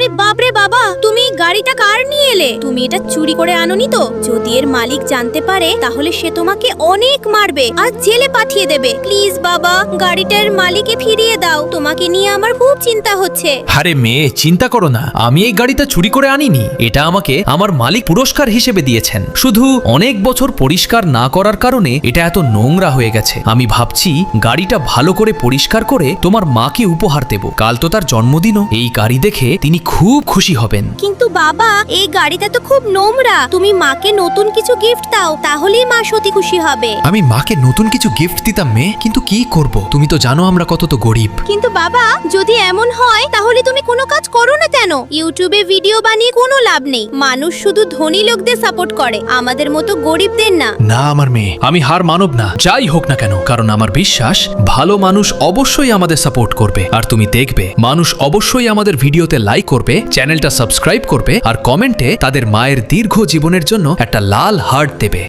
আরে বাপরে বাবা, তুমি গাড়িটা কার নিয়ে এলে? তুমি এটা চুরি করে আনোনি তো? যদি এর মালিক জানতে পারে তাহলে সে তোমাকে অনেক মারবে আর জেলে পাঠিয়ে দেবে। প্লিজ বাবা, গাড়িটার মালিককে ফিরিয়ে দাও। তোমাকে নিয়ে আমার খুব চিন্তা হচ্ছে। আরে মেয়ে, চিন্তা করো না, আমি এই গাড়িটা চুরি করে আনিনি। এটা আমাকে আমার মালিক পুরস্কার হিসেবে দিয়েছেন। শুধু অনেক বছর পরিষ্কার না করার কারণে এটা এত নোংরা হয়ে গেছে। আমি ভাবছি গাড়িটা ভালো করে পরিষ্কার করে তোমার মাকে উপহার দেব। কাল তো তার জন্মদিনও। এই গাড়ি দেখে তিনি খুব খুশি হবেন। কিন্তু বাবা, এই গাড়িটা তো খুব নোংরা। তুমি মাকে নতুন কিছু গিফট দাও, তাহলেই মা সত্যি খুশি হবে। আমি মাকে নতুন কিছু গিফট দিতাম মেয়ে, কিন্তু কি করব? তুমি তো জানো আমরা কত তো গরিব। কিন্তু বাবা, যদি এমন হয় তাহলে তুমি কোনো কাজ করো না কেন? ইউটিউবে ভিডিও বানিয়ে কোনো লাভ নেই। মানুষ শুধু ধনী লোকদের সাপোর্ট করে, আমাদের মতো গরিবদের না। না আমার মেয়ে, আমি হার মানব না, যাই হোক না কেন। কারণ আমার বিশ্বাস ভালো মানুষ অবশ্যই আমাদের সাপোর্ট করবে। আর তুমি দেখবে মানুষ অবশ্যই আমাদের ভিডিওতে লাইক করবে, চ্যানেলটা সাবস্ক্রাইব করবে আর কমেন্টে তাদের মায়ের দীর্ঘ জীবনের জন্য একটা লাল হার্ট দেবে।